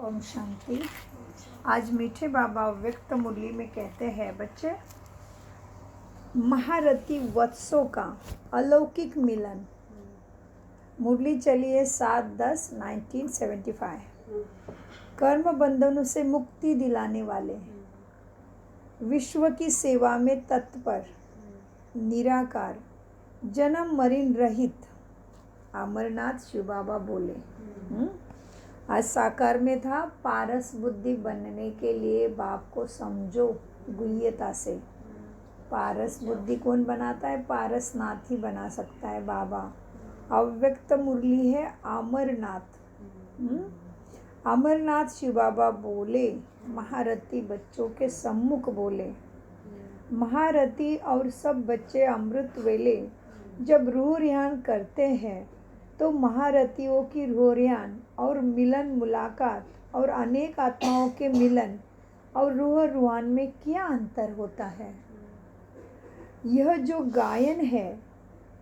ओम शांति। आज मीठे बाबा व्यक्त मुरली में कहते हैं, बच्चे, महारथी वत्सों का अलौकिक मिलन। मुरली चलिए 7/10/1975। कर्म बंधनों से मुक्ति दिलाने वाले, विश्व की सेवा में तत्पर, निराकार, जन्म मरण रहित अमरनाथ शिव बाबा बोले। आज साकार में था, पारस बुद्धि बनने के लिए बाप को समझो गुह्यता से। पारस बुद्धि कौन बनाता है? पारसनाथ ही बना सकता है, बाबा। अव्यक्त मुरली है अमरनाथ। अमरनाथ शिव बाबा बोले, महारथी बच्चों के सम्मुख बोले। महारथी और सब बच्चे अमृत वेले जब रूह रिहान करते हैं तो महारथियों की रूह रिहान और मिलन मुलाकात और अनेक आत्माओं के मिलन और रूह रूहान में क्या अंतर होता है? यह जो गायन है,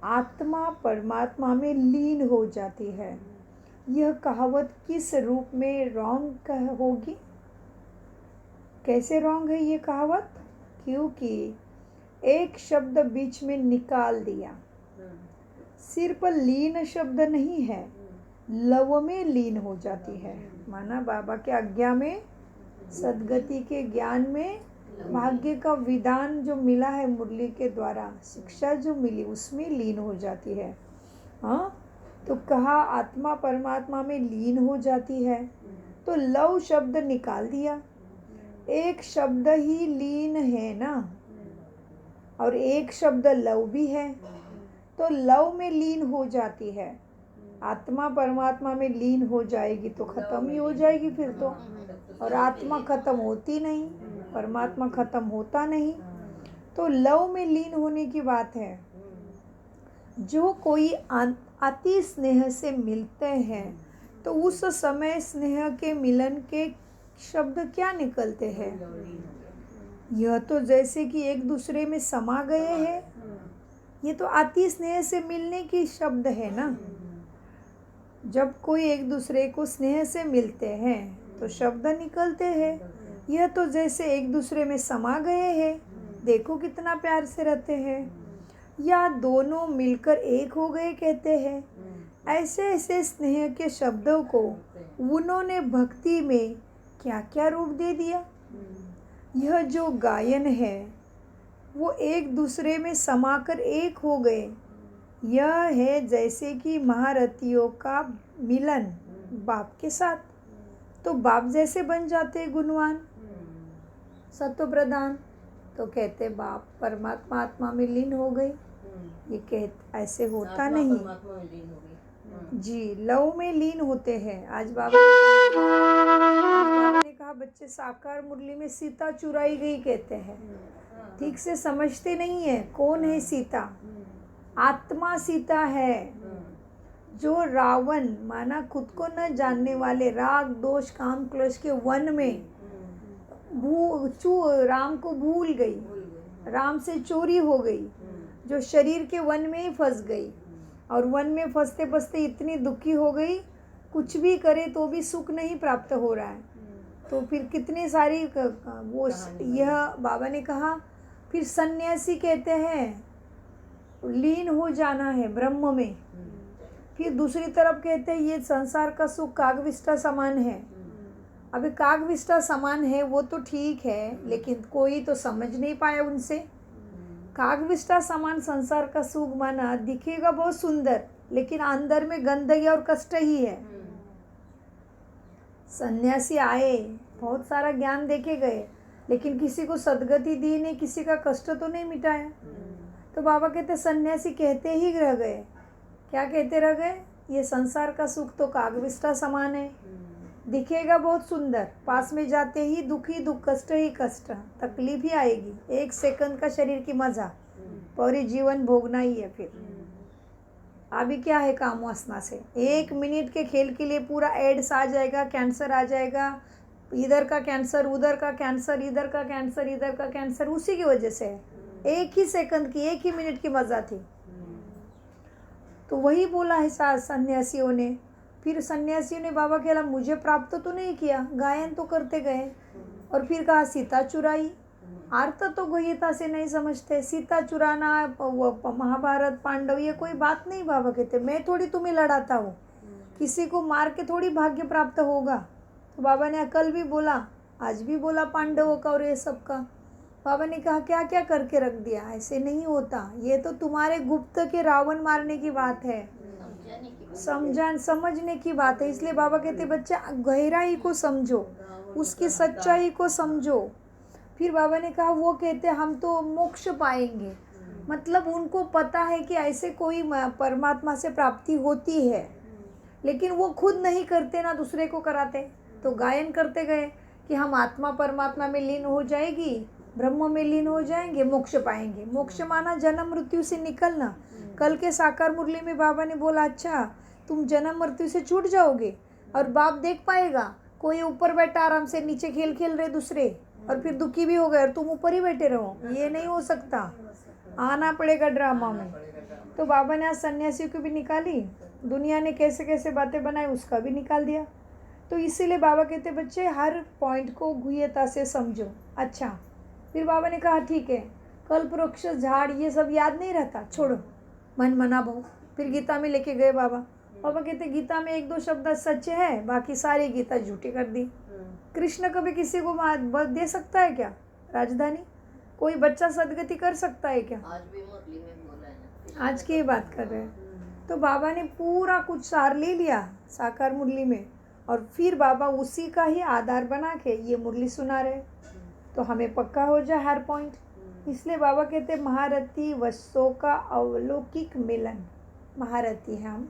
आत्मा परमात्मा में लीन हो जाती है। यह कहावत किस रूप में रॉन्ग होगी? कैसे रॉन्ग है ये कहावत? क्योंकि एक शब्द बीच में निकाल दिया। सिर्फ लीन शब्द नहीं है, लव में लीन हो जाती है। माना बाबा के आज्ञा में, सदगति के ज्ञान में, भाग्य का विधान जो मिला है मुरली के द्वारा, शिक्षा जो मिली, उसमें लीन हो जाती है। हाँ, तो कहा आत्मा परमात्मा में लीन हो जाती है, तो लव शब्द निकाल दिया। एक शब्द ही लीन है ना, और एक शब्द लव भी है, तो लव में लीन हो जाती है। आत्मा परमात्मा में लीन हो जाएगी तो खत्म ही हो जाएगी फिर तो। और आत्मा खत्म होती नहीं, परमात्मा खत्म होता नहीं, तो लव में लीन होने की बात है। जो कोई अति स्नेह से मिलते हैं तो उस समय स्नेह के मिलन के शब्द क्या निकलते हैं? यह तो जैसे कि एक दूसरे में समा गए हैं। ये तो अति स्नेह से मिलने की शब्द है ना। जब कोई एक दूसरे को स्नेह से मिलते हैं तो शब्द निकलते हैं। यह तो जैसे एक दूसरे में समा गए हैं, देखो कितना प्यार से रहते हैं। या दोनों मिलकर एक हो गए कहते हैं। ऐसे ऐसे स्नेह के शब्दों को उन्होंने भक्ति में क्या क्या रूप दे दिया। यह जो गायन है वो एक दूसरे में समाकर एक हो गए। यह है जैसे कि महारथियों का मिलन बाप के साथ, तो बाप जैसे बन जाते गुणवान, सत्व प्रधान। तो कहते बाप परमात्मा आत्मा में लीन हो गई। ये कहते ऐसे होता नहीं जी, लव में लीन होते हैं। आज बाबा ने कहा बच्चे साकार मुरली में सीता चुराई गई कहते हैं। ठीक से समझते नहीं है कौन है सीता। आत्मा सीता है। जो रावण माना खुद को न जानने वाले, राग दोष काम क्लेश के वन में राम को भूल गई, राम से चोरी हो गई, जो शरीर के वन में ही फंस गई, और वन में फंसते फंसते इतनी दुखी हो गई, कुछ भी करे तो भी सुख नहीं प्राप्त हो रहा है। तो फिर कितनी सारी वो, यह बाबा ने कहा फिर सन्यासी कहते हैं लीन हो जाना है ब्रह्म में। फिर दूसरी तरफ कहते हैं ये संसार का सुख कागविष्टा समान है। अभी कागविष्टा समान है वो तो ठीक है, लेकिन कोई तो समझ नहीं पाया उनसे। कागविष्टा समान संसार का सुख माना दिखेगा बहुत सुंदर, लेकिन अंदर में गंदगी और कष्ट ही है। सन्यासी आए, बहुत सारा ज्ञान देके गए, लेकिन किसी को सदगति दी नहीं, किसी का कष्ट तो नहीं मिटाया। तो बाबा कहते सन्यासी कहते ही रह गए। क्या कहते रह गए? ये संसार का सुख तो कागविष्टा समान है, दिखेगा बहुत सुंदर, पास में जाते ही दुख ही दुख, कष्ट ही कष्ट, तकलीफ ही आएगी। एक सेकंड का शरीर की मजा, पूरे जीवन भोगना ही है। फिर अभी क्या है काम वासना से? 1 मिनट के खेल के लिए पूरा एड्स आ जाएगा, कैंसर आ जाएगा, इधर का कैंसर, उधर का कैंसर, इधर का कैंसर, इधर का कैंसर, उसी की वजह से है। 1 ही सेकंड की, 1 ही मिनट की मजा थी। तो वही बोला है सन्यासियों ने, फिर सन्यासियों ने बाबा कहला मुझे प्राप्त तो नहीं किया, गायन तो करते गए। और फिर कहा सीता चुराई। अर्थ तो गहनता से नहीं समझते। सीता चुराना, वो महाभारत, पांडव, ये कोई बात नहीं। बाबा कहते मैं थोड़ी तुम्हें लड़ाता हूँ, किसी को मार के थोड़ी भाग्य प्राप्त होगा। तो बाबा ने कल भी बोला, आज भी बोला पांडवों का और ये सब का। बाबा ने कहा क्या क्या करके रख दिया, ऐसे नहीं होता। ये तो तुम्हारे गुप्त के रावण मारने की बात है, समझने की बात है। इसलिए बाबा कहते बच्चा गहराई को समझो, उसकी सच्चाई को समझो। फिर बाबा ने कहा वो कहते हम तो मोक्ष पाएंगे, मतलब उनको पता है कि ऐसे कोई परमात्मा से प्राप्ति होती है, लेकिन वो खुद नहीं करते ना दूसरे को कराते। तो गायन करते गए कि हम आत्मा परमात्मा में लीन हो जाएगी, ब्रह्म में लीन हो जाएंगे, मोक्ष पाएंगे। मोक्ष माना जन्म मृत्यु से निकलना। कल के साकार मुरली में बाबा ने बोला अच्छा तुम जन्म मृत्यु से छूट जाओगे और बाप देख पाएगा कोई ऊपर बैठा आराम से, नीचे खेल खेल रहे दूसरे, और फिर दुखी भी हो गए और तुम ऊपर ही बैठे रहो। ये नहीं हो सकता, आना पड़ेगा ड्रामा में। तो बाबा ने आज सन्यासियों की भी निकाली, दुनिया ने कैसे कैसे बातें बनाई उसका भी निकाल दिया। तो इसीलिए बाबा कहते बच्चे हर पॉइंट को गहनता से समझो। अच्छा, फिर बाबा ने कहा ठीक है, कल्प वृक्ष, झाड़, ये सब याद नहीं रहता, छोड़ो, मन मना भाव। फिर गीता में लेके गए बाबा। बाबा कहते गीता में एक दो शब्द सच है, बाकी सारी गीता झूठी कर दी। कृष्ण कभी किसी को दे सकता है क्या राजधानी? कोई बच्चा सदगति कर सकता है क्या? आज भी मुरली में बोला है ना, आज की बात कर रहे हैं। तो बाबा ने पूरा कुछ सार ले लिया साकार मुरली में, और फिर बाबा उसी का ही आधार बना के ये मुरली सुना रहे, तो हमें पक्का हो जाए हर पॉइंट। इसलिए बाबा कहते महारथी वस्तुओं का अवलौकिक मिलन। महारथी है हम,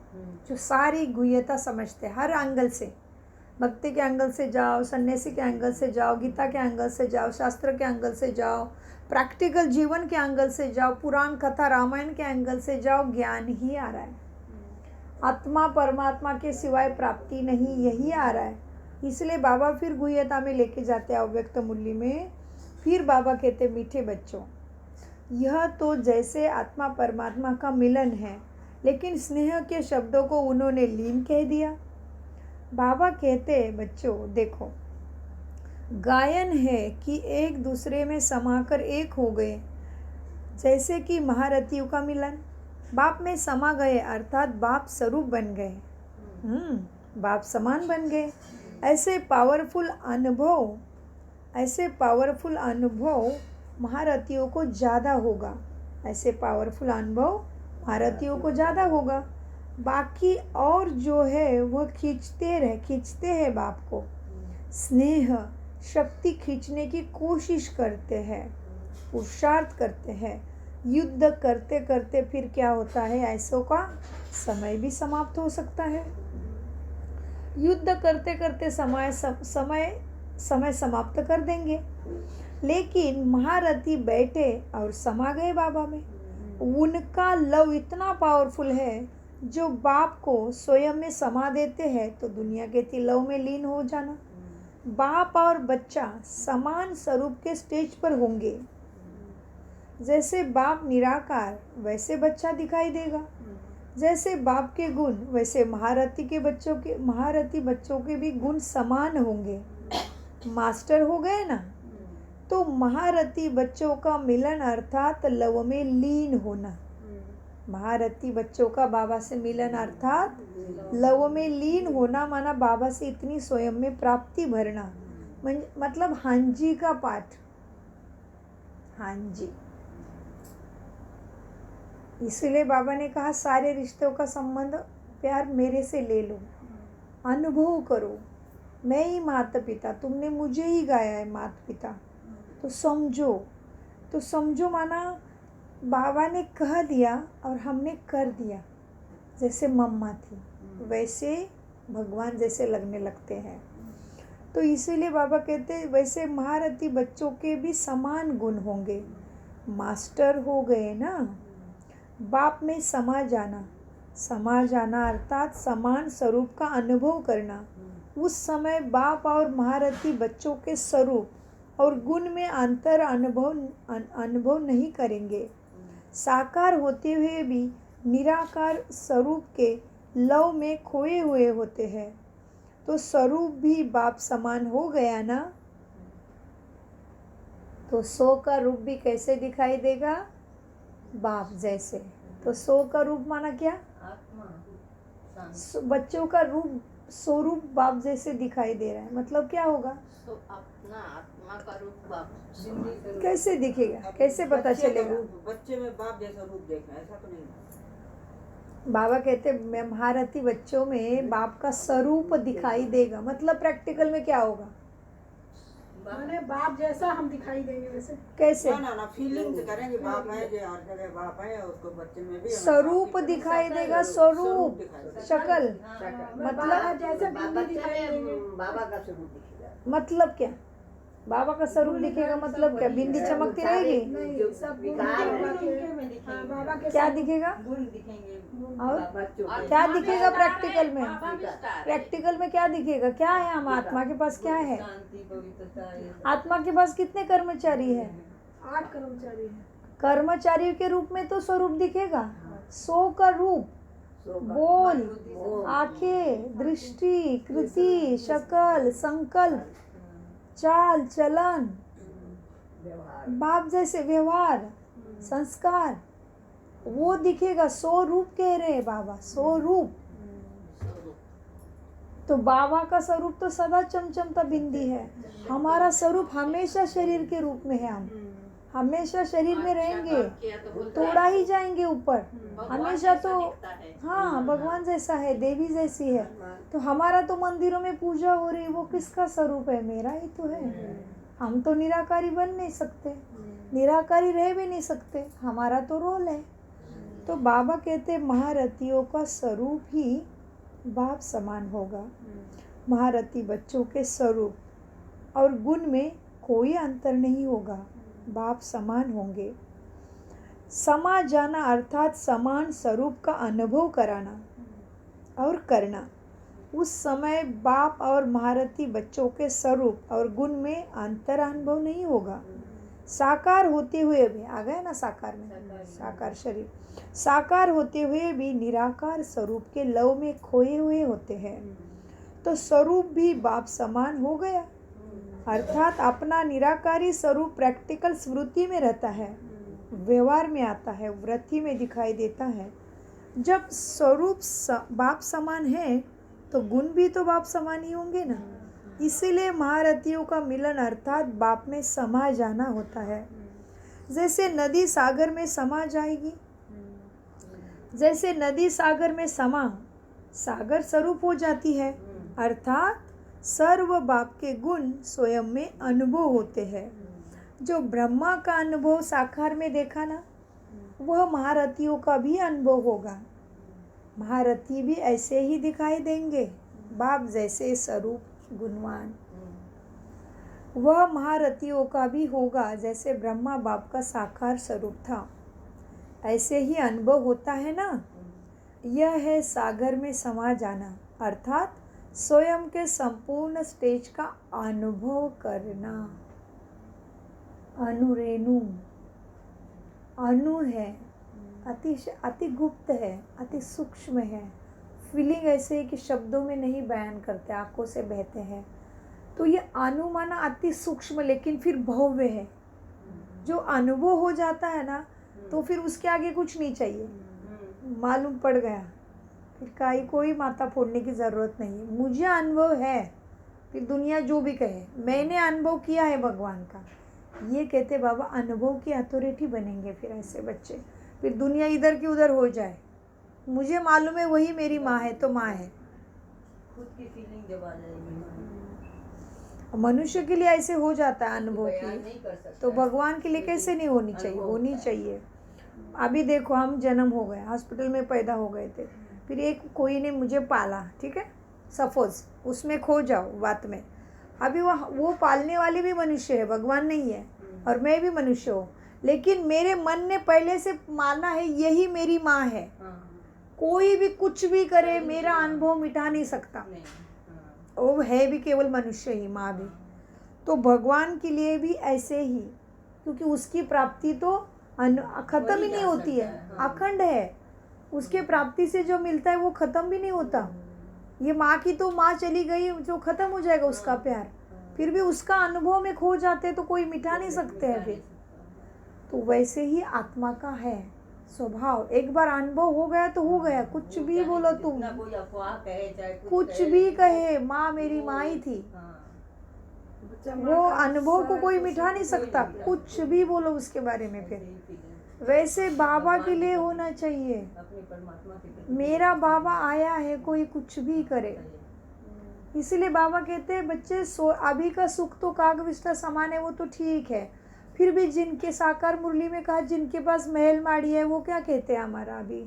जो सारी गुह्यता समझते हैं हर एंगल से। भक्ति के एंगल से जाओ, सन्यासी के एंगल से जाओ, गीता के एंगल से जाओ, शास्त्र के एंगल से जाओ, प्रैक्टिकल जीवन के एंगल से जाओ, पुराण कथा रामायण के एंगल से जाओ, ज्ञान ही आ रहा है। आत्मा परमात्मा के सिवाय प्राप्ति नहीं, यही आ रहा है। इसलिए बाबा फिर गुह्यता में लेके जाते हैं अव्यक्त मुरली में। फिर बाबा कहते मीठे बच्चों, यह तो जैसे आत्मा परमात्मा का मिलन है, लेकिन स्नेह के शब्दों को उन्होंने लीन कह दिया। बाबा कहते बच्चों देखो, गायन है कि एक दूसरे में समाकर एक हो गए, जैसे कि महारथियों का मिलन। बाप में समा गए अर्थात बाप स्वरूप बन गए, बाप समान बन गए। ऐसे पावरफुल अनुभव महारथियों को ज़्यादा होगा, ऐसे पावरफुल अनुभव महारथियों को ज़्यादा होगा। बाकी और जो है वह खींचते हैं बाप को, स्नेह शक्ति खींचने की कोशिश करते हैं, पुरुषार्थ करते हैं। युद्ध करते करते फिर क्या होता है, ऐसों का समय भी समाप्त हो सकता है। युद्ध करते करते समय समाप्त कर देंगे, लेकिन महारथी बैठे और समा गए बाबा में। उनका लव इतना पावरफुल है, जो बाप को स्वयं में समा देते हैं तो दुनिया के लव में लीन हो जाना। बाप और बच्चा समान स्वरूप के स्टेज पर होंगे। जैसे बाप निराकार, वैसे बच्चा दिखाई देगा। जैसे बाप के गुण, वैसे महारथी बच्चों के भी गुण समान होंगे। मास्टर हो गए ना, तो महारथी बच्चों का मिलन अर्थात लव में लीन होना। महारथी बच्चों का बाबा से मिलन अर्थात लव में लीन होना, माना बाबा से इतनी स्वयं में प्राप्ति भरना, मतलब हांजी का पाठ। हांजी, इसलिए बाबा ने कहा सारे रिश्तों का संबंध प्यार मेरे से ले लो, अनुभव करो, मैं ही माता पिता, तुमने मुझे ही गाया है माता पिता, तो समझो माना बाबा ने कह दिया और हमने कर दिया। जैसे मम्मा थी वैसे भगवान जैसे लगने लगते हैं। तो इसीलिए बाबा कहते वैसे महारथी बच्चों के भी समान गुण होंगे। मास्टर हो गए ना, बाप में समा जाना अर्थात समान स्वरूप का अनुभव करना। उस समय बाप और महारथी बच्चों के स्वरूप और गुण में अंतर अनुभव नहीं करेंगे। साकार होते हुए भी निराकार स्वरूप के लव में खोए हुए होते हैं। तो स्वरूप भी बाप समान हो गया ना। तो सो का रूप भी कैसे दिखाई देगा? बाप जैसे। तो सो का रूप माना क्या? आत्मा बच्चों का रूप स्वरूप बाप जैसे दिखाई दे रहा है, मतलब क्या होगा? तो अपना आत्मा का रूप बाप कैसे दिखेगा, कैसे पता चलेगा? बच्चे में बाप जैसा रूप देखना, ऐसा तो नहीं। बाबा कहते महारथी बच्चों में बाप का स्वरूप दिखाई देगा, मतलब प्रैक्टिकल में क्या होगा? माने बाप जैसा हम दिखाई देंगे वैसे। कैसे? ना फीलिंग करेंगे बाप है, जो हर जगह बाप है, उसको बच्चे में भी स्वरूप दिखाई देगा, स्वरूप शक्ल, मतलब जैसे बिंदी दिखाई देंगे। बाबा का स्वरूप दिखेगा। मतलब क्या? बाबा का स्वरूप दिखेगा मतलब क्या? बिंदी चमकती रहेगी? नहीं, सब बाबा के क्या दिखेगा? गुण दिखेंगे और बच्चों के। क्या दिखेगा प्रैक्टिकल में? प्रैक्टिकल में क्या दिखेगा? क्या है? हम आत्मा के पास क्या है? शांति पवित्रता ये सब। आत्मा के पास कितने कर्मचारी है? 8 कर्मचारी हैं। कर्मचारियों के रूप में तो स्वरूप दिखेगा। सो का रूप, बोल, आंखें, दृष्टि, कृति, शक्ल, संकल्प, चाल चलन, बाप जैसे व्यवहार, संस्कार, वो दिखेगा। सो रूप कह रहे हैं बाबा, सो रूप। तो बाबा का स्वरूप तो सदा चमचमता बिंदी है। हमारा स्वरूप हमेशा शरीर के रूप में है। हम हमेशा शरीर में रहेंगे, तोड़ा ही जाएंगे ऊपर हमेशा। तो हाँ, भगवान जैसा है, देवी जैसी है। तो हमारा तो मंदिरों में पूजा हो रही, वो किसका स्वरूप है? मेरा ही तो है। हम तो निराकारी बन नहीं सकते, निराकारी रह भी नहीं सकते, हमारा तो रोल है। तो बाबा कहते महारथियों का स्वरूप ही बाप समान होगा। महारथी बच्चों के स्वरूप और गुण में कोई अंतर नहीं होगा, बाप समान होंगे। समा जाना अर्थात समान स्वरूप का अनुभव कराना और करना। उस समय बाप और महारथी बच्चों के स्वरूप और गुण में अंतर अनुभव नहीं होगा। साकार होते हुए भी, आ गए ना साकार में, साकार शरीर, साकार होते हुए भी निराकार स्वरूप के लव में खोए हुए होते हैं। तो स्वरूप भी बाप समान हो गया, अर्थात अपना निराकारी स्वरूप प्रैक्टिकल स्मृति में रहता है, व्यवहार में आता है, वृत्ति में दिखाई देता है। जब स्वरूप बाप समान है तो गुण भी तो बाप समान ही होंगे ना। इसीलिए महारथियों का मिलन अर्थात बाप में समा जाना होता है। जैसे नदी सागर में समा जाएगी, जैसे नदी सागर में समा सागर स्वरूप हो जाती है, अर्थात सर्व बाप के गुण स्वयं में अनुभव होते हैं। जो ब्रह्मा का अनुभव साकार में देखा ना, वह महारथियों का भी अनुभव होगा। महारथी भी ऐसे ही दिखाई देंगे, बाप जैसे स्वरूप गुणवान। वह महारथियों का भी होगा, जैसे ब्रह्मा बाप का साकार स्वरूप था, ऐसे ही अनुभव होता है ना। यह है सागर में समा जाना, अर्थात स्वयं के संपूर्ण स्टेज का अनुभव करना। अनुरेणु, अनु है, अति गुप्त है, अति सूक्ष्म है। फीलिंग ऐसे है कि शब्दों में नहीं बयान करते, आंखों से बहते हैं। तो ये अनु माना अति सूक्ष्म, लेकिन फिर भव्य है। जो अनुभव हो जाता है ना, तो फिर उसके आगे कुछ नहीं चाहिए, मालूम पड़ गया, फिर कोई माथा फोड़ने की ज़रूरत नहीं है। मुझे अनुभव है, फिर दुनिया जो भी कहे, मैंने अनुभव किया है भगवान का। ये कहते बाबा अनुभव की अथॉरिटी बनेंगे फिर ऐसे बच्चे। फिर दुनिया इधर की उधर हो जाए, मुझे मालूम है वही मेरी माँ है तो माँ है। खुद की फीलिंग जब आ जाएगी, मनुष्य के लिए ऐसे हो जाता है अनुभव बयान की, नहीं कर सकता। तो भगवान के लिए कैसे नहीं होनी चाहिए? होनी चाहिए। अभी देखो, हम जन्म हो गए, हॉस्पिटल में पैदा हो गए थे, फिर एक कोई ने मुझे पाला, ठीक है, सपोज उसमें खो जाओ बात में। अभी वो पालने वाले भी मनुष्य है, भगवान नहीं है, और मैं भी मनुष्य हूँ, लेकिन मेरे मन ने पहले से माना है यही मेरी माँ है। कोई भी कुछ भी करे, मेरा अनुभव मिटा नहीं सकता। वो है भी केवल मनुष्य ही, माँ भी। तो भगवान के लिए भी ऐसे ही, क्योंकि उसकी प्राप्ति तो खत्म ही नहीं होती है, अखंड है। उसके प्राप्ति से जो मिलता है वो ख़त्म भी नहीं होता। ये माँ की तो माँ चली गई जो ख़त्म हो जाएगा उसका प्यार, फिर भी उसका अनुभव में खो जाते तो कोई मिटा नहीं सकते हैं फिर। तो वैसे ही आत्मा का है स्वभाव, एक बार अनुभव हो गया तो हो गया, कुछ भी बोलो तुम, ना कोई अफवाह कहे चाहे कुछ भी कहे, माँ मेरी माँ ही थी, वो अनुभव को कोई मिटा नहीं सकता, कुछ भी बोलो उसके बारे में। फिर वैसे बाबा के लिए होना चाहिए, अपने परमात्मा के मेरा बाबा आया है, कोई कुछ भी करे। इसीलिए बाबा कहते हैं बच्चे अभी का सुख तो कागविष्टा समान है, वो तो ठीक है, फिर भी जिनके साकार मुरली में कहा जिनके पास महल माड़ी है वो क्या कहते हैं हमारा, अभी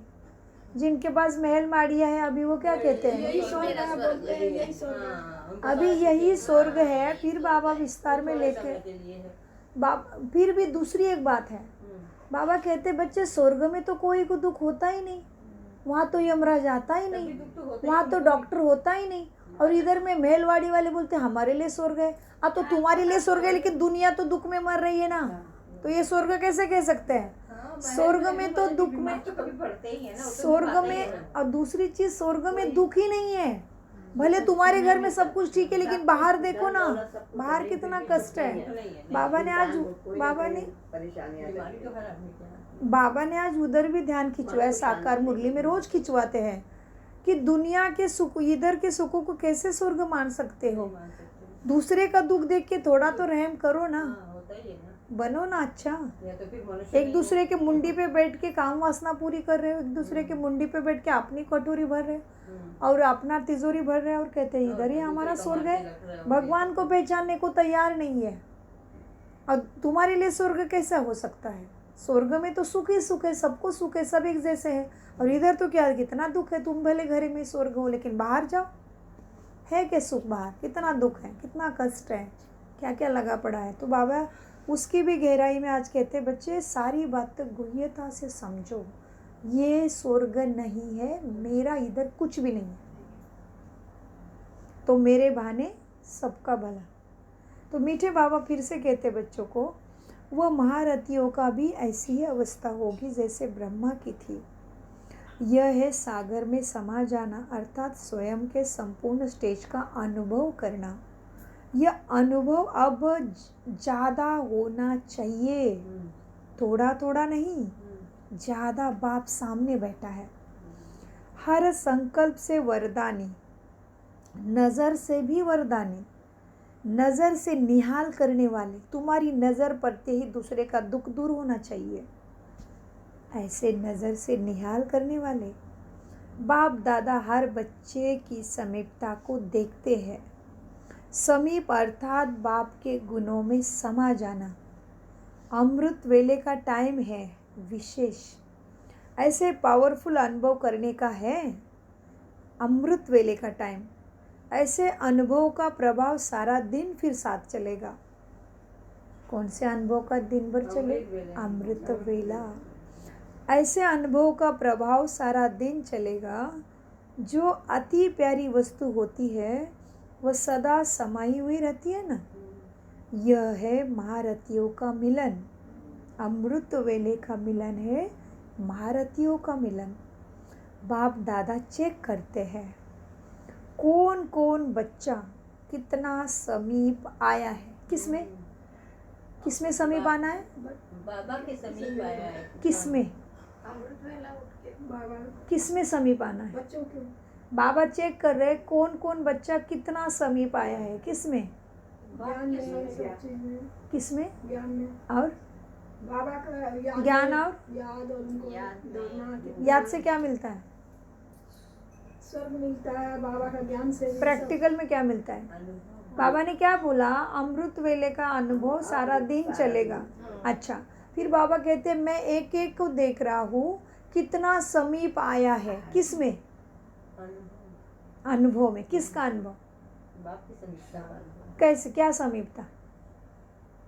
जिनके पास महल माड़िया है अभी वो क्या कहते हैं, यही स्वर्ग है, बोलते हैं यही स्वर्ग है। अभी यही स्वर्ग है। फिर बाबा विस्तार में लेके फिर भी दूसरी एक बात है, बाबा कहते बच्चे स्वर्ग में तो कोई को दुख होता ही नहीं, वहाँ तो यमराज आता ही नहीं, वहाँ तो डॉक्टर होता ही नहीं, और इधर में महलवाड़ी वाले बोलते हमारे लिए स्वर्ग है। तो तुम्हारे लिए स्वर्ग है लेकिन दुनिया तो दुख में मर रही है ना, तो ये स्वर्ग कैसे कह सकते हैं? स्वर्ग में तो दुख में, स्वर्ग में, और दूसरी चीज स्वर्ग में दुख ही नहीं है। भले तुम्हारे घर में सब कुछ ठीक है लेकिन बाहर देखो ना, बाहर कितना कष्ट है। बाबा ने आज उधर भी ध्यान खिंचवाया, साकार मुरली में रोज खिंचवाते हैं कि दुनिया के सुख, इधर के सुखों को कैसे स्वर्ग मान सकते हो? दूसरे का दुख देख के थोड़ा तो रहम करो ना, बनो ना अच्छा। एक दूसरे के मुंडी पे बैठ के काम वासना पूरी कर रहे हो, एक दूसरे के मुंडी पे बैठ के अपनी कटोरी भर रहे और अपना तिजोरी भर रहे और कहते हैं इधर ही हमारा स्वर्ग है। भगवान को पहचानने को तैयार नहीं है, और तुम्हारे लिए स्वर्ग कैसा हो सकता है? स्वर्ग में तो सुख ही सुख है, सबको सुख है, सब एक जैसे है, और इधर तो क्या कितना दुख है। तुम भले घर में स्वर्ग हो लेकिन बाहर जाओ, है क्या सुख? बाहर कितना दुख है, कितना कष्ट है, क्या क्या लगा पड़ा है। तो बाबा उसकी भी गहराई में आज कहते हैं बच्चे सारी बात गुह्यता से समझो, ये स्वर्ग नहीं है, मेरा इधर कुछ भी नहीं है, तो मेरे बहाने सबका भला। तो मीठे बाबा फिर से कहते बच्चों को, वह महारथियों का भी ऐसी ही अवस्था होगी जैसे ब्रह्मा की थी। यह है सागर में समा जाना, अर्थात स्वयं के संपूर्ण स्टेज का अनुभव करना। यह अनुभव अब ज़्यादा होना चाहिए, थोड़ा थोड़ा नहीं, ज़्यादा। बाप सामने बैठा है, हर संकल्प से वरदानी, नज़र से भी वरदानी, नज़र से निहाल करने वाले। तुम्हारी नज़र पड़ते ही दूसरे का दुख दूर होना चाहिए, ऐसे नज़र से निहाल करने वाले। बाप दादा हर बच्चे की समीपता को देखते हैं। समीप अर्थात बाप के गुणों में समा जाना। अमृत वेले का टाइम है विशेष, ऐसे पावरफुल अनुभव करने का है अमृत वेले का टाइम। ऐसे अनुभव का प्रभाव सारा दिन फिर साथ चलेगा। कौन से अनुभव का दिन भर चले? अमृत वेला। ऐसे अनुभव का प्रभाव सारा दिन चलेगा। जो अति प्यारी वस्तु होती है वह सदा समाई हुई रहती है ना। यह है महारथियों का मिलन, अमृत वेले का मिलन है महारथियों का मिलन। बाप दादा चेक करते हैं कौन कौन बच्चा कितना समीप आया है। किसमें किसमें समीप आना है? बाबा के समीप आया है। किसमें? अमृत वेला उठ के बाबा किसमें समीप आना है? बच्चों के बाबा चेक कर रहे हैं कौन कौन बच्चा कितना समीप आया है। किसमें? ज्ञान में, सब चीज में। किसमें? ज्ञान में। और बाबा का ज्ञान और याद और उनको दौड़ना, याद से क्या मिलता है? स्वर्ग मिलता है। बाबा का ज्ञान से भी प्रैक्टिकल में क्या मिलता है? बाबा ने क्या बोला? अमृत वेले का अनुभव सारा दिन चलेगा। अच्छा, फिर बाबा कहते हैं मैं एक एक को देख रहा हूँ कितना समीप आया है। किसमें? अनुभव में। किसका अनुभव? बाप की समीपता वाला। कैसे? क्या समीपता?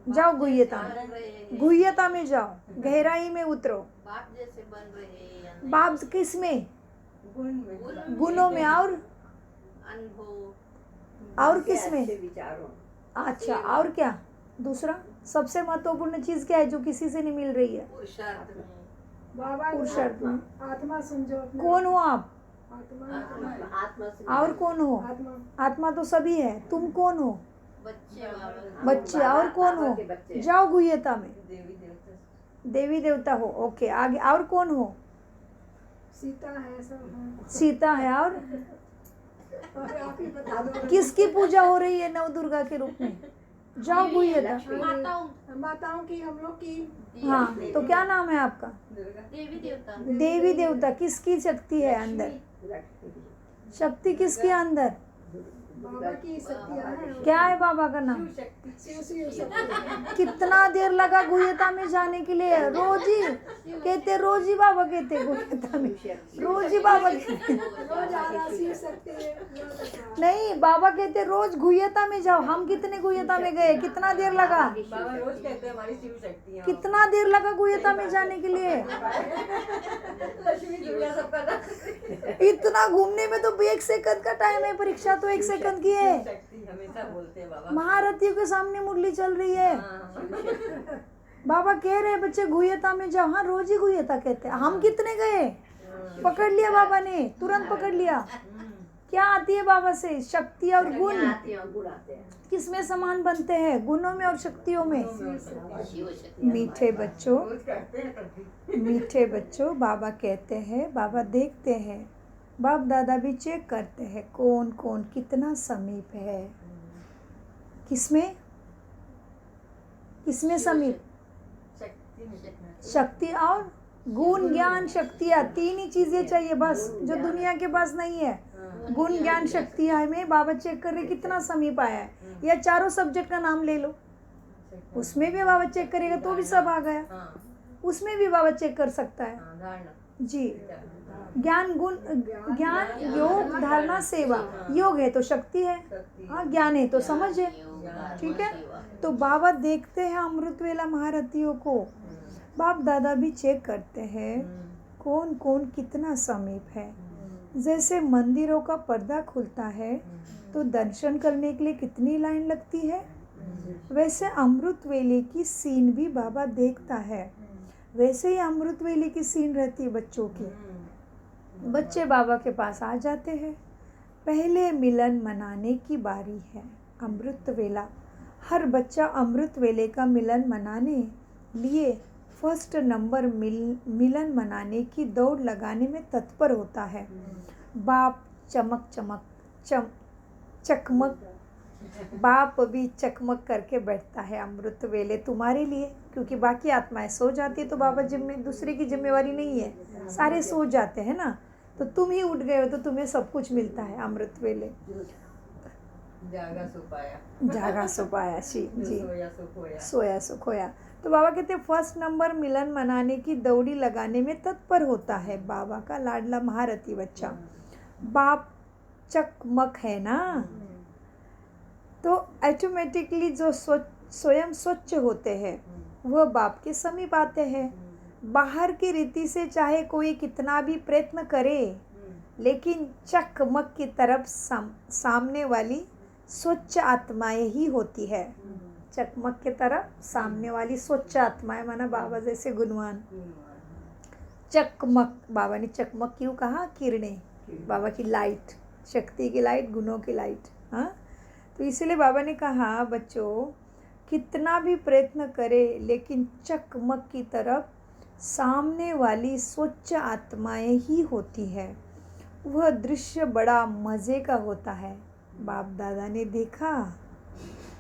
जाओ गुह्यता में, गुह्यता में जाओ, गहराई में उतरो। बाप जैसे बन रहे हैं। बाप किसमें? गुण में, गुणों में। और अनुभव और किसमें? विचारों। अच्छा, और क्या? दूसरा सबसे महत्वपूर्ण चीज़ क्या है जो किसी से नहीं मिल रही है? पुरुषार्थ में बाबा पुरुषार्थ में आत्मा समझो अपने कौन हो आप? आत्मा आत्मा से और कौन हो? आत्मा आत्मा तो सभी है, तुम कौन हो? बच्चे बाबा बच्चे। और कौन हो? जाओ गुह्यता में, देवी देवता देवी देवता हो। ओके, आगे और कौन हो? सीता है सब है सीता है। और और आप ही बता दो किसकी पूजा हो रही है नव दुर्गा के रूप में? जाओ गुह्यता। माताओं की हम लोग की हाँ, तो क्या नाम है आपका? दुर्गा देवी देवता देवी देवता। किसकी शक्ति है अंदर? शक्ति किसके अंदर? बाबा की शक्तियाँ हैं क्या है बाबा का नाम? शिव शिव शक्ति कितना देर लगा गुह्यता में जाने के लिए? रोज ही कहते, रोज ही बाबा कहते गुह्यता में, रोज ही बाबा कहते। रोज आ रहा शिव शक्ति रोज नहीं, बाबा कहते रोज गुह्यता में जाओ। हम कितने गुह्यता में गए? कितना देर लगा? बाबा रोज कहते हैं हमारी शिव शक्ति है। कितना देर लगा गुह्यता में जाने के लिए? लक्ष्मी दुर्गा सबका नाम इतना घूमने में तो 1 सेकंड का टाइम है, परीक्षा तो 1 सेकंड की है। शक्ति हमेशा बोलते हैं बाबा। महारथियों के सामने मुरली चल रही है। हाँ, बाबा कह रहे हैं बच्चे गुह्यता में जाओ। हाँ, रोज ही गुह्यता कहते हैं। हम कितने गए? पकड़ लिया बाबा ने, तुरंत पकड़ लिया। क्या आती है बाबा से? शक्ति और गुण किसमें समान बनते हैं? गुणों में और शक्तियों में। शिव शक्ति मीठे बच्चों, रोज करते हैं तभी। मीठे बच्चों, बाबा कहते हैं, बाबा देखते हैं, बाप दादा भी चेक करते हैं कौन कौन कितना समीप है। किसमें? किसमें समीप? शक्ति में कितना शक्ति और गुण, ज्ञान, शक्तियाँ, 3 ही चीजें चाहिए बस, जो दुनिया के पास नहीं है। गुण, ज्ञान, शक्तियाँ में बाबा चेक कर रहे कितना समीप आया है। या चारों सब्जेक्ट का नाम ले लो, उसमें भी बाबा चेक करेगा तो भी सब आ गया। हाँ, उसमें भी बाबा चेक कर सकता है। हाँ, धारणा जी, ज्ञान, गुण, ज्ञान, योग, धारणा, सेवा। योग है तो शक्ति है, शक्ति हाँ, ज्ञान है तो समझ है। ठीक है, तो बाबा देखते हैं अमृत वेला महारथियों को। बाप दादा भी चेक करते हैं कौन कौन कितना समीप है। जैसे मंदिरों का पर्दा खुलता है तो दर्शन करने के लिए कितनी लाइन लगती है, वैसे अमृत वेले की सीन भी बाबा देखता है। वैसे ही अमृत वेले की सीन रहती है बच्चों की। बच्चे बाबा के पास आ जाते हैं, पहले मिलन मनाने की बारी है। अमृत वेला, हर बच्चा अमृत वेले का मिलन मनाने लिए फर्स्ट नंबर मिलन मनाने की दौड़ लगाने में तत्पर होता है। बाप चकमक बाप भी चकमक करके बैठता है अमृत वेले तुम्हारे लिए, क्योंकि बाकी आत्माएं सो जाती है तो बाबा दूसरे की जिम्मेवारी नहीं है, सारे सो जाते हैं ना, तो तुम ही उठ गए हो तो तुम्हें सब कुछ मिलता है अमृत वेले। जागा सो पाया, जागा सो पाया जी। सोया सो खोया। सोया सो खोया। तो बाबा कहते हैं फर्स्ट नंबर मिलन मनाने की दौड़ी लगाने में तत्पर होता है बाबा का लाडला महारथी बच्चा। बाप चकमक है ना, तो ऑटोमेटिकली जो स्वयं स्वच्छ होते हैं वह बाप के समीप आते हैं। बाहर की रीति से चाहे कोई कितना भी प्रयत्न करे, लेकिन चकमक की तरफ सामने वाली स्वच्छ आत्माएं ही होती है। चकमक की तरफ सामने वाली स्वच्छ आत्माएं, माना बाबा जैसे गुणवान। चकमक, बाबा ने चकमक क्यों कहा? किरणें, बाबा की लाइट, शक्ति की लाइट, गुणों की लाइट। हाँ, तो इसलिए बाबा ने कहा बच्चों कितना भी प्रयत्न करे, लेकिन चकमक की तरफ सामने वाली स्वच्छ आत्माएं ही होती है। वह दृश्य बड़ा मज़े का होता है। बाप दादा ने देखा,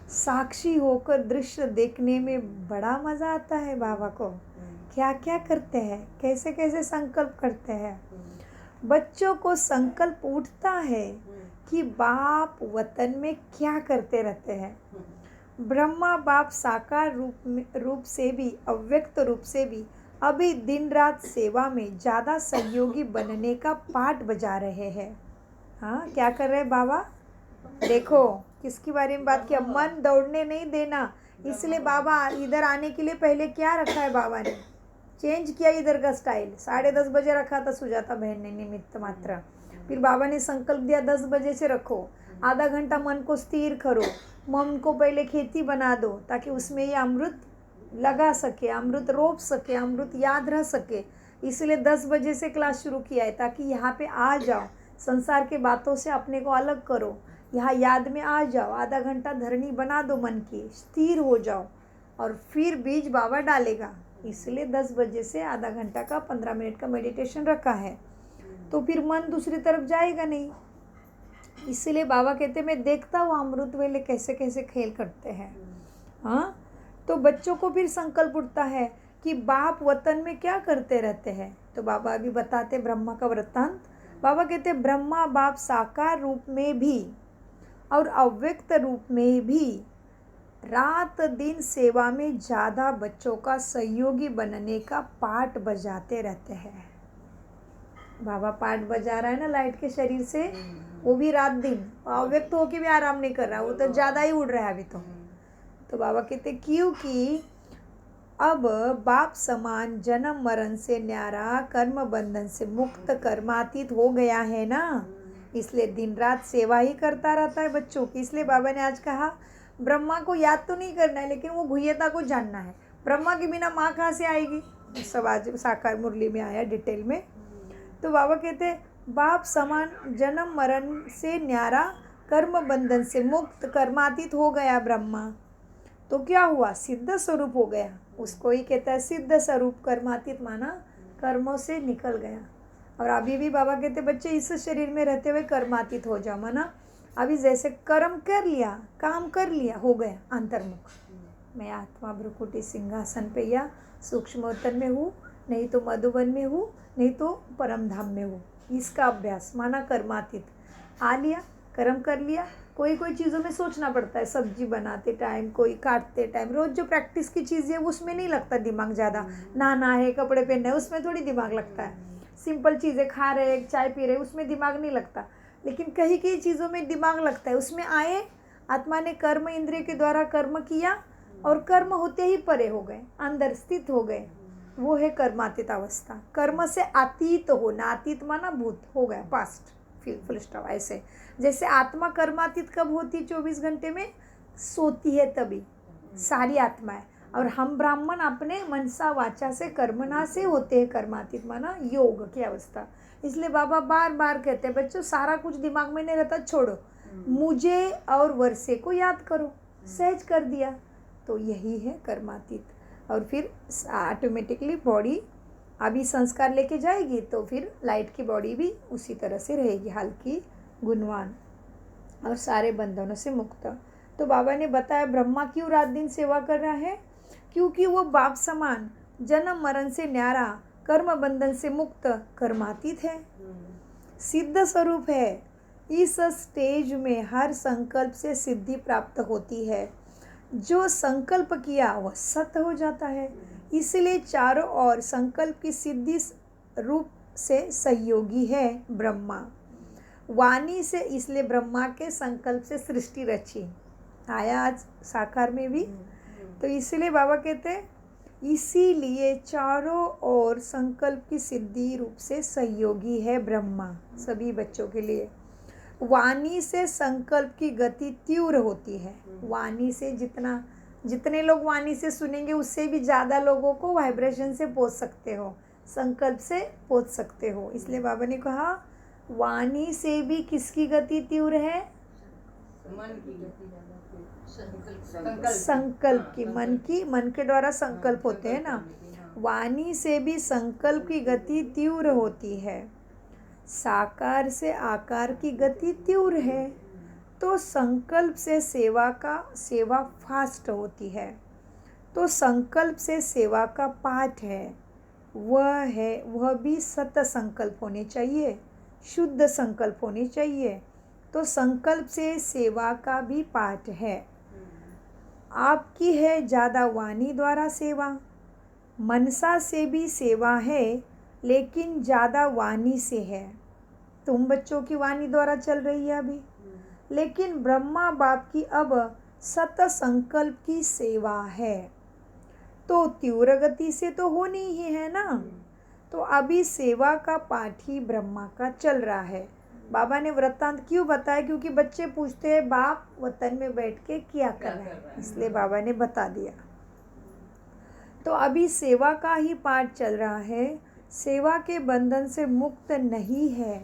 साक्षी होकर दृश्य देखने में बड़ा मज़ा आता है बाबा को। क्या क्या करते हैं, कैसे कैसे संकल्प करते हैं। बच्चों को संकल्प उठता है कि बाप वतन में क्या करते रहते हैं। ब्रह्मा बाप साकार रूप से भी, अव्यक्त रूप से भी अभी दिन रात सेवा में ज़्यादा सहयोगी बनने का पाठ बजा रहे हैं। हाँ, क्या कर रहे हैं बाबा? देखो किसके बारे में बात किया, मन दौड़ने नहीं देना। इसलिए बाबा इधर आने के लिए पहले क्या रखा है बाबा ने? चेंज किया इधर का स्टाइल। 10:30 बजे रखा था सुजाता बहन ने निमित्त मात्र। फिर बाबा ने संकल्प दिया 10 बजे से रखो, आधा घंटा मन को स्थिर करो, मन को पहले खेती बना दो ताकि उसमें ये अमृत लगा सके, अमृत रोप सके, अमृत याद रह सके। इसलिए 10 बजे से क्लास शुरू किया है ताकि यहाँ पे आ जाओ, संसार के बातों से अपने को अलग करो, यहाँ याद में आ जाओ, आधा घंटा धरनी बना दो, मन की स्थिर हो जाओ और फिर बीज बाबा डालेगा। इसलिए 10 बजे से आधा घंटा का 15 मिनट का मेडिटेशन रखा है, तो फिर मन दूसरी तरफ जाएगा नहीं। इसलिए बाबा कहते मैं देखता हूँ अमृत वेले कैसे कैसे खेल करते हैं। हाँ, तो बच्चों को फिर संकल्प उठता है कि बाप वतन में क्या करते रहते हैं। तो बाबा अभी बताते ब्रह्मा का वृत्तांत। बाबा कहते ब्रह्मा बाप साकार रूप में भी और अव्यक्त रूप में भी रात दिन सेवा में ज़्यादा बच्चों का सहयोगी बनने का पाठ बजाते रहते हैं। बाबा पाठ बजा रहा है ना लाइट के शरीर से, वो भी रात दिन अव्यक्त होके भी आराम नहीं कर रहा, वो तो ज़्यादा ही उड़ रहा है अभी तो बाबा कहते क्योंकि अब बाप समान जन्म मरण से न्यारा कर्म बंधन से मुक्त कर्मातीत हो गया है ना, इसलिए दिन रात सेवा ही करता रहता है बच्चों की। इसलिए बाबा ने आज कहा ब्रह्मा को याद तो नहीं करना है लेकिन वो गुह्यता को जानना है। ब्रह्मा के बिना माँ कहाँ से आएगी, सब आज साकार मुरली में आया डिटेल में। तो बाबा कहते बाप समान जन्म मरण से न्यारा कर्म बंधन से मुक्त कर्मातीत हो गया ब्रह्मा, तो क्या हुआ, सिद्ध स्वरूप हो गया। उसको ही कहता है सिद्ध स्वरूप, कर्मातीत माना कर्मों से निकल गया। और अभी भी बाबा कहते बच्चे इस शरीर में रहते हुए कर्मातीत हो जाओ, माना अभी जैसे कर्म कर लिया, काम कर लिया, हो गया अंतर्मुख। मैं आत्मा भ्रुकुटी सिंहासन पे या सूक्ष्म वतन में हूँ, नहीं तो मधुबन में हूँ, नहीं तो परम धाम में हूँ। इसका अभ्यास माना कर्मातीत। आ लिया, कर्म कर लिया। कोई कोई चीज़ों में सोचना पड़ता है, सब्जी बनाते टाइम, कोई काटते टाइम, रोज़ जो प्रैक्टिस की चीज़ें है उसमें नहीं लगता दिमाग ज़्यादा। नहाना है, कपड़े पहनना है, उसमें थोड़ी दिमाग लगता है। सिंपल चीज़ें खा रहे, चाय पी रहे, उसमें दिमाग नहीं लगता। लेकिन कहीं कहीं चीज़ों में दिमाग लगता है। उसमें आए, आत्मा ने कर्म इंद्रिय के द्वारा कर्म किया और कर्म होते ही परे हो गए, अंदर स्थित हो गए, वो है कर्मातीत अवस्था। कर्म से अतीत होना, अतीत माना भूत, हो गया पास्ट, फुल स्टॉप। ऐसे जैसे आत्मा कर्मातीत कब होती, 24 घंटे में सोती है तभी सारी आत्माएं, और हम ब्राह्मण अपने मनसा वाचा से कर्मना से होते हैं कर्मातीत माना योग की अवस्था। इसलिए बाबा बार बार कहते हैं बच्चों सारा कुछ दिमाग में नहीं रहता, छोड़ो, मुझे और वर्षे को याद करो, सहज कर दिया, तो यही है कर्मातीत। और फिर ऑटोमेटिकली बॉडी अभी संस्कार लेके जाएगी तो फिर लाइट की बॉडी भी उसी तरह से रहेगी, हल्की गुणवान और सारे बंधनों से मुक्त। तो बाबा ने बताया ब्रह्मा क्यों रात दिन सेवा कर रहा है, क्योंकि वो बाप समान जन्म मरण से न्यारा कर्म बंधन से मुक्त कर्मातीत है, सिद्ध स्वरूप है। इस स्टेज में हर संकल्प से सिद्धि प्राप्त होती है, जो संकल्प किया वह सत्य हो जाता है। इसलिए चारों ओर संकल्प की सिद्धि रूप से सहयोगी है ब्रह्मा वाणी से। इसलिए ब्रह्मा के संकल्प से सृष्टि रची, आया आज साकार में भी। तो इसलिए बाबा कहते हैं इसीलिए चारों ओर संकल्प की सिद्धि रूप से सहयोगी है ब्रह्मा सभी बच्चों के लिए। वाणी से संकल्प की गति तीव्र होती है। वाणी से जितने लोग वाणी से सुनेंगे उससे भी ज़्यादा लोगों को वाइब्रेशन से पहुंच सकते हो, संकल्प से पहुंच सकते हो। इसलिए बाबा ने कहा वाणी से भी किसकी गति तीव्र है, मन की गति ज़्यादा संकल्प की, मन के द्वारा संकल्प होते हैं ना। वाणी से भी संकल्प की गति तीव्र होती है। साकार से आकार की गति तीव्र है, तो संकल्प से सेवा फास्ट होती है। तो संकल्प से सेवा का पाठ है, वह भी सत संकल्प होने चाहिए, शुद्ध संकल्प होने चाहिए। तो संकल्प से सेवा का भी पाठ है। आपकी है ज़्यादा वाणी द्वारा सेवा, मनसा से भी सेवा है लेकिन ज़्यादा वाणी से है। तुम बच्चों की वाणी द्वारा चल रही है अभी, लेकिन ब्रह्मा बाप की अब सत संकल्प की सेवा है, तो तीव्र गति से तो होनी ही है ना। तो अभी सेवा का पाठ ही ब्रह्मा का चल रहा है। बाबा ने वृत्तांत क्यों बताया, क्योंकि बच्चे पूछते हैं बाप वतन में बैठ के क्या कर रहा है, इसलिए बाबा ने बता दिया। तो अभी सेवा का ही पाठ चल रहा है, सेवा के बंधन से मुक्त नहीं है।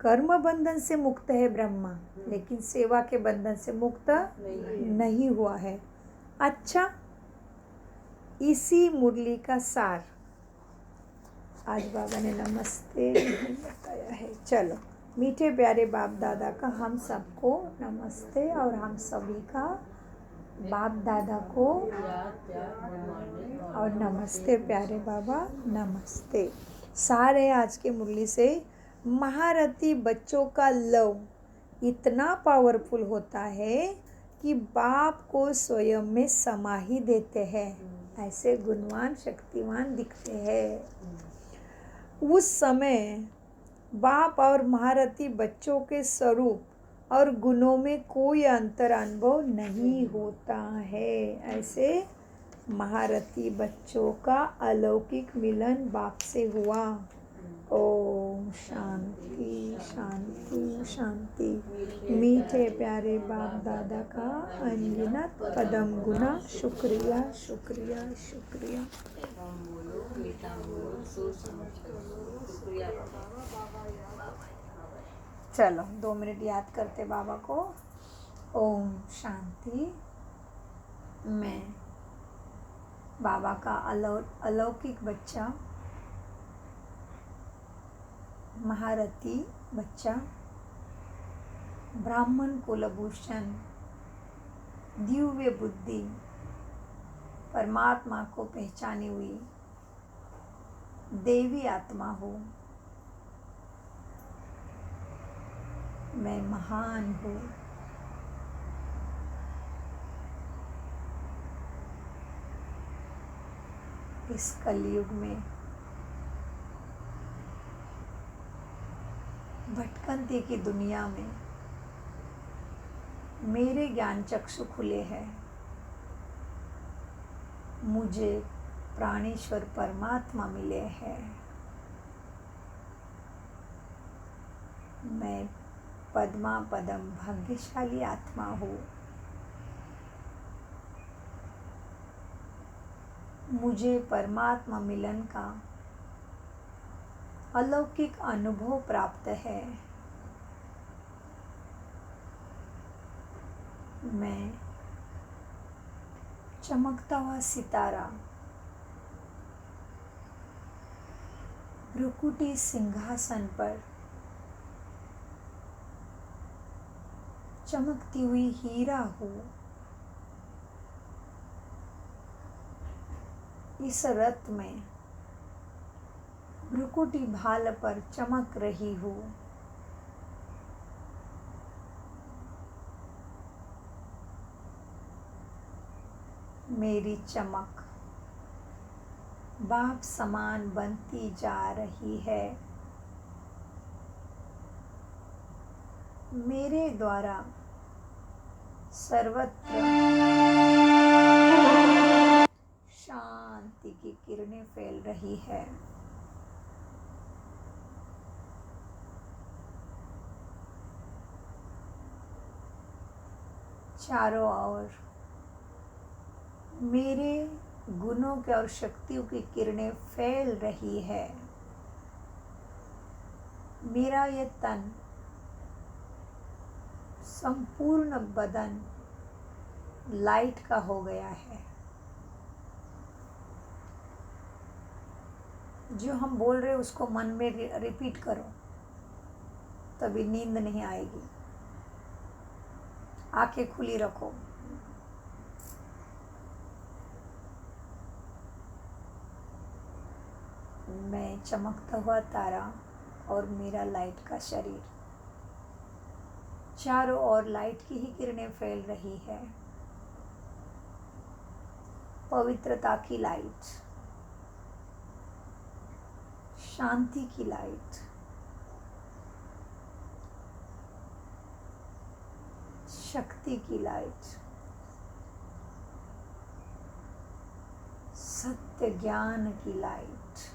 कर्म बंधन से मुक्त है ब्रह्मा, लेकिन सेवा के बंधन से मुक्त नहीं हुआ है। अच्छा, इसी मुरली का सार आज बाबा ने नमस्ते नहीं बताया है। चलो, मीठे प्यारे बाप दादा का हम सबको नमस्ते, और हम सभी का बाप दादा को और नमस्ते प्यारे बाबा, नमस्ते। सारे आज के मुरली से महारथी बच्चों का लव इतना पावरफुल होता है कि बाप को स्वयं में समा ही देते हैं, ऐसे गुणवान शक्तिवान दिखते हैं। उस समय बाप और महारथी बच्चों के स्वरूप और गुणों में कोई अंतर अनुभव नहीं होता है। ऐसे महारथी बच्चों का अलौकिक मिलन बाप से हुआ। ओम शांति शांति शांति। मीठे प्यारे बाप दादा का अनगिनत कदम गुना शुक्रिया शुक्रिया शुक्रिया। कम बोलो, मीठा बोलो, सोच समझ कर बोलो। शुक्रिया बाबा। चलो 2 मिनट याद करते बाबा को। ओम शांति। मैं बाबा का अलौकिक बच्चा, महारथी बच्चा, ब्राह्मण कुलभूषण, दिव्य बुद्धि, परमात्मा को पहचानी हुई देवी आत्मा हूँ। मैं महान हूँ। इस कलयुग में भटकंती की दुनिया में मेरे ज्ञान चक्षु खुले हैं। मुझे प्राणेश्वर परमात्मा मिले हैं। मैं पद्मा पदम भाग्यशाली आत्मा हूँ। मुझे परमात्मा मिलन का अलौकिक अनुभव प्राप्त है। मैं चमकता हुआ सितारा भ्रुकुटी सिंहासन पर चमकती हुई हीरा हूँ। इस रथ में भ्रुकुटी भाल पर चमक रही हूँ। मेरी चमक बाप समान बनती जा रही है। मेरे द्वारा सर्वत्र शांति की किरणें फैल रही है। चारों ओर मेरे गुणों के और शक्तियों की किरणें फैल रही है। मेरा ये तन, संपूर्ण बदन लाइट का हो गया है। जो हम बोल रहे उसको मन में रिपीट करो, तभी नींद नहीं आएगी। आंखें खुली रखो। मैं चमकता हुआ तारा और मेरा लाइट का शरीर, चारों ओर लाइट की ही किरणें फैल रही है। पवित्रता की लाइट, शांति की लाइट, शक्ति की लाइट, सत्य ज्ञान की लाइट,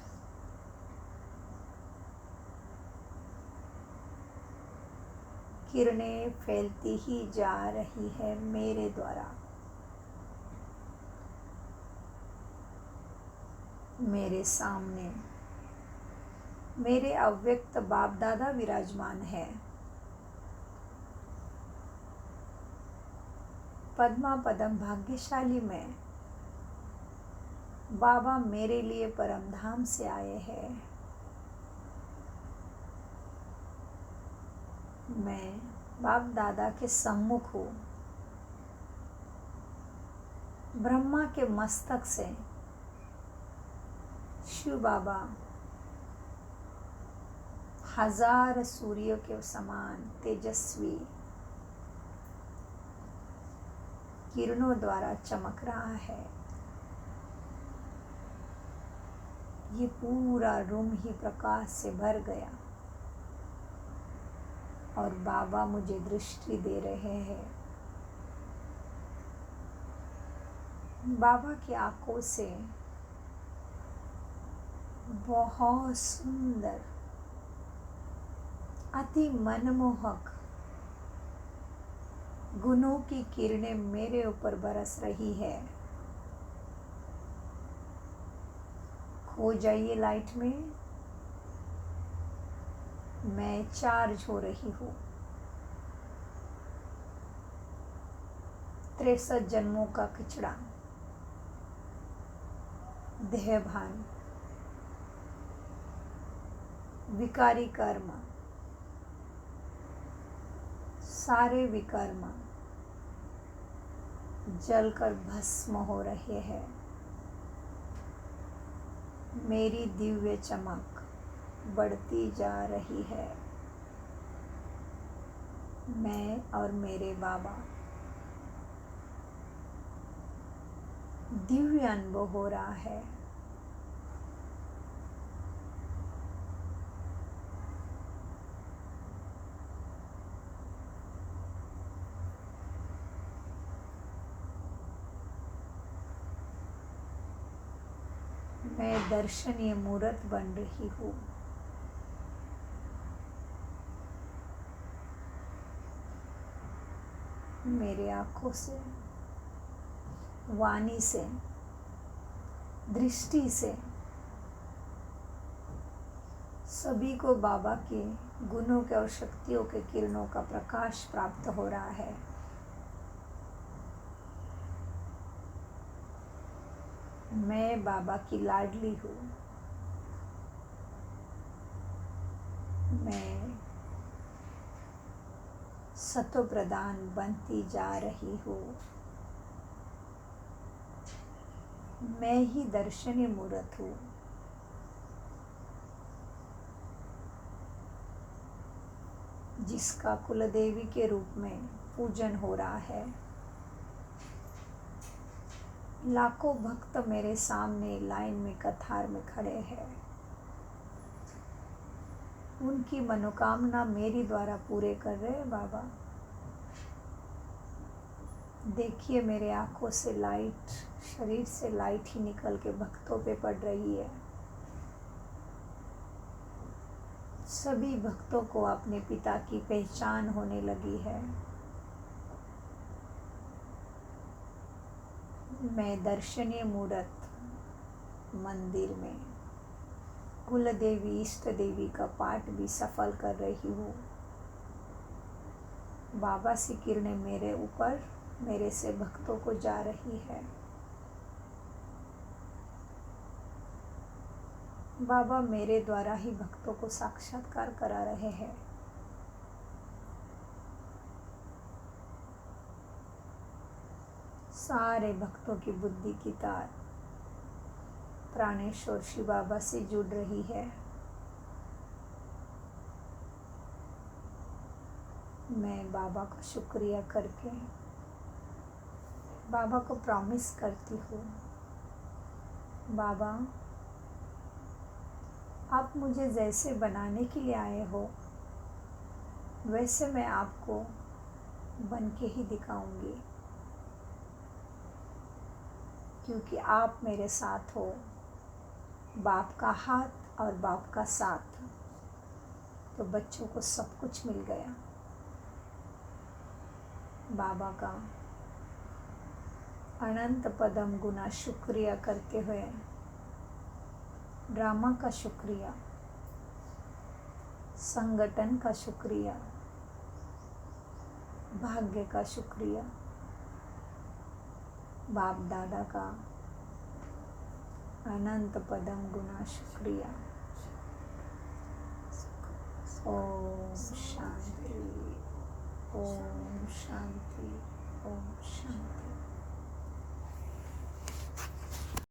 किरणें फैलती ही जा रही है मेरे द्वारा। मेरे सामने मेरे अव्यक्त बाप दादा विराजमान है। पद्मा पदम भाग्यशाली मैं, बाबा मेरे लिए परम धाम से आए हैं। मैं बाप दादा के सम्मुख हूँ। ब्रह्मा के मस्तक से शिव बाबा हजार सूर्यों के समान तेजस्वी किरणों द्वारा चमक रहा है। ये पूरा रूम ही प्रकाश से भर गया और बाबा मुझे दृष्टि दे रहे हैं। बाबा की आंखों से बहुत सुंदर, अति मनमोहक गुणों की किरणें मेरे ऊपर बरस रही है। खो जाइए लाइट में, मैं चार्ज हो रही हूँ। 63 जन्मों का कचड़ा, देहभान, विकारी कर्म, सारे विकर्म जलकर भस्म हो रहे हैं। मेरी दिव्य चमक बढ़ती जा रही है। मैं और मेरे बाबा दिव्य अनुभव हो रहा है। मैं दर्शनीय मूर्त बन रही हूँ। मेरे आँखों से, वाणी से, दृष्टि से सभी को बाबा के गुणों के और शक्तियों के किरणों का प्रकाश प्राप्त हो रहा है। मैं बाबा की लाडली हूँ। मैं सतो प्रदान बनती जा रही हूँ। मैं ही दर्शनीय मूर्त हूँ। जिसका कुलदेवी के रूप में पूजन हो रहा है। लाखों भक्त मेरे सामने लाइन में कतार में खड़े हैं। उनकी मनोकामना मेरी द्वारा पूरे कर रहे हैं बाबा। देखिए मेरे आंखों से लाइट, शरीर से लाइट ही निकल के भक्तों पे पड़ रही है। सभी भक्तों को अपने पिता की पहचान होने लगी है। मैं दर्शनीय मूर्त मंदिर में कुल देवी इष्ट देवी का पाठ भी सफल कर रही हूँ। बाबा की किरणें मेरे ऊपर, मेरे से भक्तों को जा रही है। बाबा मेरे द्वारा ही भक्तों को साक्षात्कार करा रहे हैं। सारे भक्तों की बुद्धि की तार प्राणेश्वर शिव बाबा से जुड़ रही है। मैं बाबा का शुक्रिया करके बाबा को प्रॉमिस करती हूँ, बाबा आप मुझे जैसे बनाने के लिए आए हो वैसे मैं आपको बन के ही दिखाऊंगी, क्योंकि आप मेरे साथ हो। बाप का हाथ और बाप का साथ, तो बच्चों को सब कुछ मिल गया। बाबा का अनंत पदम गुना शुक्रिया करते हुए ड्रामा का शुक्रिया संगठन का शुक्रिया, भाग्य का शुक्रिया, बाप दादा का अनंत पदम गुना शुक्रिया। ओम शांति, ओम शांति।